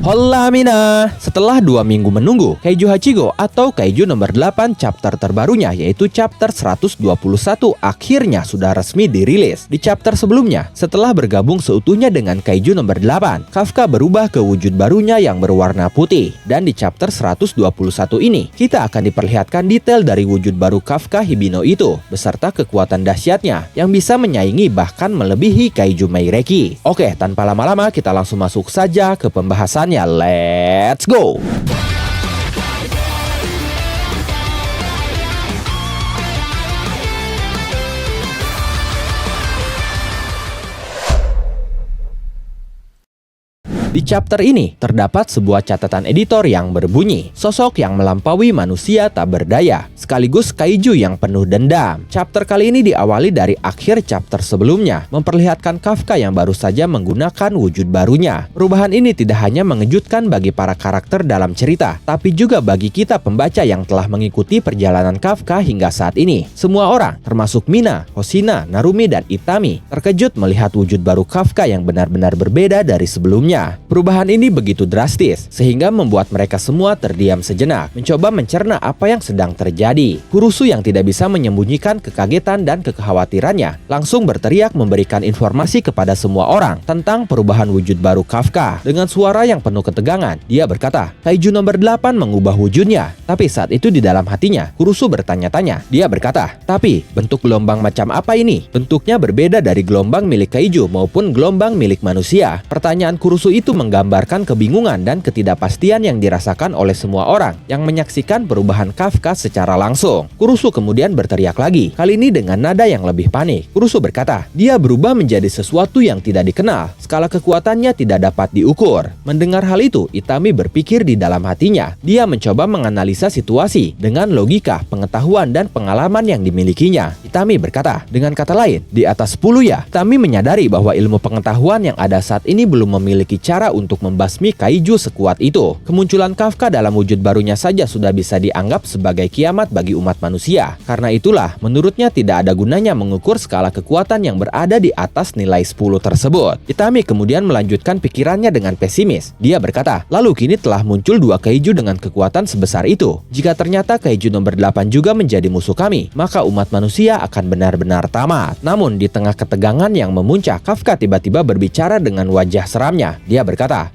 Hola Mina! Setelah 2 minggu menunggu, Kaiju Hachigo atau Kaiju nomor 8 chapter terbarunya yaitu chapter 121 akhirnya sudah resmi dirilis. Di chapter sebelumnya, setelah bergabung seutuhnya dengan Kaiju nomor 8, Kafka berubah ke wujud barunya yang berwarna putih. Dan di chapter 121 ini, kita akan diperlihatkan detail dari wujud baru Kafka Hibino itu, beserta kekuatan dahsyatnya yang bisa menyaingi bahkan melebihi Kaiju Meireki. Oke, tanpa lama-lama kita langsung masuk saja ke pembahasan. Let's go! Di chapter ini, terdapat sebuah catatan editor yang berbunyi, sosok yang melampaui manusia tak berdaya, sekaligus kaiju yang penuh dendam. Chapter kali ini diawali dari akhir chapter sebelumnya, memperlihatkan Kafka yang baru saja menggunakan wujud barunya. Perubahan ini tidak hanya mengejutkan bagi para karakter dalam cerita, tapi juga bagi kita pembaca yang telah mengikuti perjalanan Kafka hingga saat ini. Semua orang, termasuk Mina, Hoshina, Narumi, dan Itami, terkejut melihat wujud baru Kafka yang benar-benar berbeda dari sebelumnya. Perubahan ini begitu drastis, sehingga membuat mereka semua terdiam sejenak, mencoba mencerna apa yang sedang terjadi. Kurusu yang tidak bisa menyembunyikan kekagetan dan kekhawatirannya, langsung berteriak memberikan informasi kepada semua orang tentang perubahan wujud baru Kafka. Dengan suara yang penuh ketegangan, dia berkata, Kaiju nomor 8 mengubah wujudnya. Tapi saat itu di dalam hatinya, Kurusu bertanya-tanya. Dia berkata, tapi bentuk gelombang macam apa ini? Bentuknya berbeda dari gelombang milik Kaiju maupun gelombang milik manusia. Pertanyaan Kurusu itu menggambarkan kebingungan dan ketidakpastian yang dirasakan oleh semua orang yang menyaksikan perubahan Kafka secara langsung. Kurusu kemudian berteriak lagi, kali ini dengan nada yang lebih panik. Kurusu berkata, dia berubah menjadi sesuatu yang tidak dikenal. Skala kekuatannya tidak dapat diukur. Mendengar hal itu, Itami berpikir di dalam hatinya. Dia mencoba menganalisa situasi dengan logika, pengetahuan, dan pengalaman yang dimilikinya. Itami berkata, dengan kata lain, di atas 10 ya. Itami menyadari bahwa ilmu pengetahuan yang ada saat ini belum memiliki cara untuk membasmi kaiju sekuat itu. Kemunculan Kafka dalam wujud barunya saja sudah bisa dianggap sebagai kiamat bagi umat manusia. Karena itulah, menurutnya tidak ada gunanya mengukur skala kekuatan yang berada di atas nilai 10 tersebut. Itami kemudian melanjutkan pikirannya dengan pesimis. Dia berkata, lalu kini telah muncul 2 kaiju dengan kekuatan sebesar itu. Jika ternyata kaiju nomor 8 juga menjadi musuh kami, maka umat manusia akan benar-benar tamat. Namun di tengah ketegangan yang memuncak, Kafka tiba-tiba berbicara dengan wajah seramnya. Dia berkata,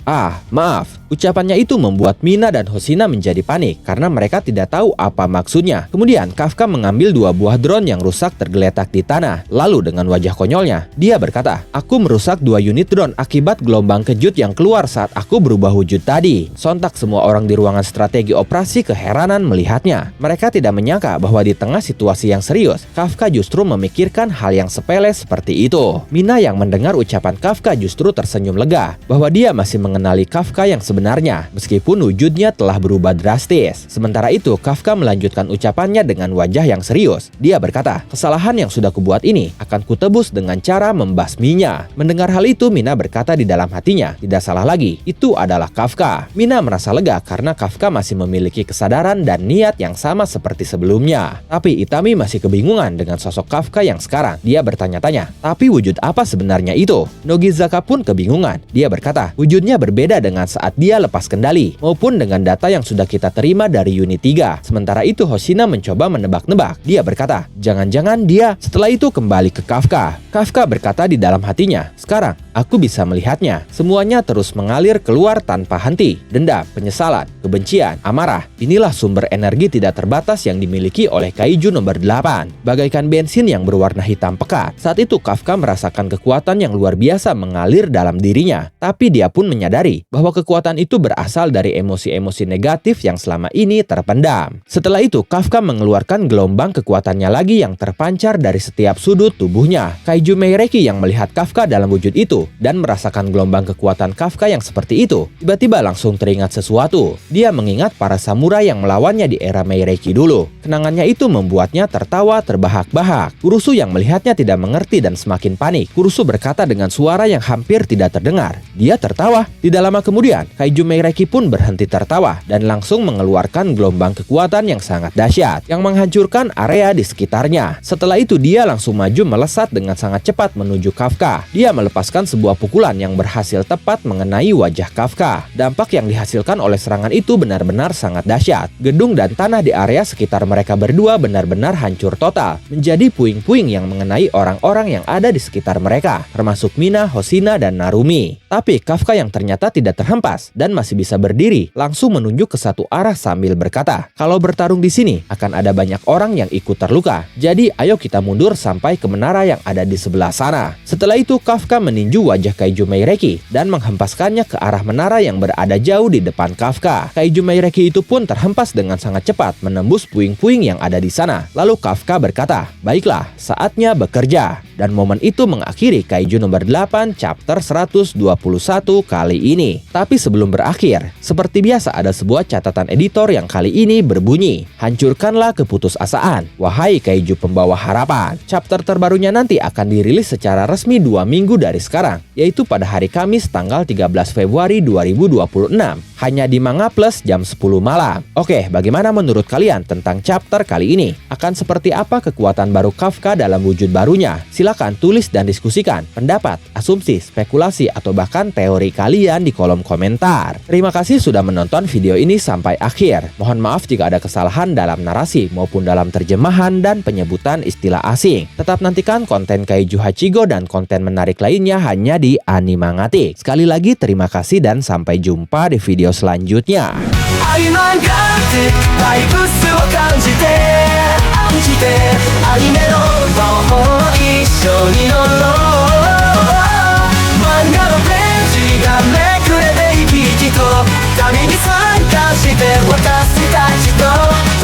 maaf. Ucapannya itu membuat Mina dan Hoshina menjadi panik karena mereka tidak tahu apa maksudnya. Kemudian Kafka mengambil 2 buah drone yang rusak tergeletak di tanah. Lalu dengan wajah konyolnya, dia berkata, aku merusak 2 unit drone akibat gelombang kejut yang keluar saat aku berubah wujud tadi. Sontak semua orang di ruangan strategi operasi keheranan melihatnya. Mereka tidak menyangka bahwa di tengah situasi yang serius, Kafka justru memikirkan hal yang sepele seperti itu. Mina yang mendengar ucapan Kafka justru tersenyum lega bahwa dia masih mengenali Kafka yang sebenarnya, meskipun wujudnya telah berubah drastis. Sementara itu, Kafka melanjutkan ucapannya dengan wajah yang serius. Dia berkata, kesalahan yang sudah kubuat ini akan kutebus dengan cara membasminya. Mendengar hal itu, Mina berkata di dalam hatinya, tidak salah lagi, itu adalah Kafka. Mina merasa lega karena Kafka masih memiliki kesadaran dan niat yang sama seperti sebelumnya. Tapi Itami masih kebingungan dengan sosok Kafka yang sekarang. Dia bertanya-tanya, tapi wujud apa sebenarnya itu? Nogizaka pun kebingungan. Dia berkata, wujudnya berbeda dengan saat dia lepas kendali, maupun dengan data yang sudah kita terima dari unit 3. Sementara itu Hoshina mencoba menebak-nebak. Dia berkata, jangan-jangan dia setelah itu kembali ke Kafka. Kafka berkata di dalam hatinya, sekarang aku bisa melihatnya. Semuanya terus mengalir keluar tanpa henti. Dendam, penyesalan, kebencian, amarah. Inilah sumber energi tidak terbatas yang dimiliki oleh Kaiju nomor 8. Bagaikan bensin yang berwarna hitam pekat. Saat itu Kafka merasakan kekuatan yang luar biasa mengalir dalam dirinya. Tapi dia pun menyadari bahwa kekuatan itu berasal dari emosi-emosi negatif yang selama ini terpendam. Setelah itu, Kafka mengeluarkan gelombang kekuatannya lagi yang terpancar dari setiap sudut tubuhnya. Kaiju Meireki yang melihat Kafka dalam wujud itu dan merasakan gelombang kekuatan Kafka yang seperti itu, tiba-tiba langsung teringat sesuatu. Dia mengingat para samurai yang melawannya di era Meireki dulu. Kenangannya itu membuatnya tertawa terbahak-bahak. Kurusu yang melihatnya tidak mengerti dan semakin panik. Kurusu berkata dengan suara yang hampir tidak terdengar. Dia tertawa. Tidak lama kemudian, Kaiju Meireki pun berhenti tertawa dan langsung mengeluarkan gelombang kekuatan yang sangat dahsyat yang menghancurkan area di sekitarnya. Setelah itu dia langsung maju melesat dengan sangat cepat menuju Kafka. Dia melepaskan sebuah pukulan yang berhasil tepat mengenai wajah Kafka. Dampak yang dihasilkan oleh serangan itu benar-benar sangat dahsyat. Gedung dan tanah di area sekitar mereka berdua benar-benar hancur total, menjadi puing-puing yang mengenai orang-orang yang ada di sekitar mereka, termasuk Mina, Hoshina, dan Narumi. Tapi Kafka yang ternyata tidak terhempas dan masih bisa berdiri, langsung menunjuk ke satu arah sambil berkata, "Kalau bertarung di sini, akan ada banyak orang yang ikut terluka. Jadi ayo kita mundur sampai ke menara yang ada di sebelah sana." Setelah itu Kafka meninju wajah Kaiju Meireki dan menghempaskannya ke arah menara yang berada jauh di depan Kafka. Kaiju Meireki itu pun terhempas dengan sangat cepat menembus puing-puing yang ada di sana. Lalu Kafka berkata, "Baiklah, saatnya bekerja." Dan momen itu mengakhiri Kaiju nomor 8 chapter 121 kali ini. Tapi sebelum berakhir, seperti biasa ada sebuah catatan editor yang kali ini berbunyi, "Hancurkanlah keputusasaan, wahai Kaiju pembawa harapan." Chapter terbarunya nanti akan dirilis secara resmi 2 minggu dari sekarang, yaitu pada hari Kamis tanggal 13 Februari 2026, hanya di Manga Plus jam 10 malam. Oke, bagaimana menurut kalian tentang chapter kali ini? Akan seperti apa kekuatan baru Kafka dalam wujud barunya? Silakan tulis dan diskusikan pendapat, asumsi, spekulasi, atau bahkan teori kalian di kolom komentar. Terima kasih sudah menonton video ini sampai akhir. Mohon maaf jika ada kesalahan dalam narasi maupun dalam terjemahan dan penyebutan istilah asing. Tetap nantikan konten Kaiju Hachigo dan konten menarik lainnya hanya di Animangatik. Sekali lagi terima kasih dan sampai jumpa di video selanjutnya.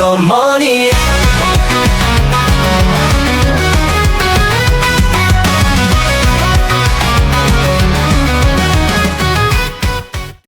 Come on.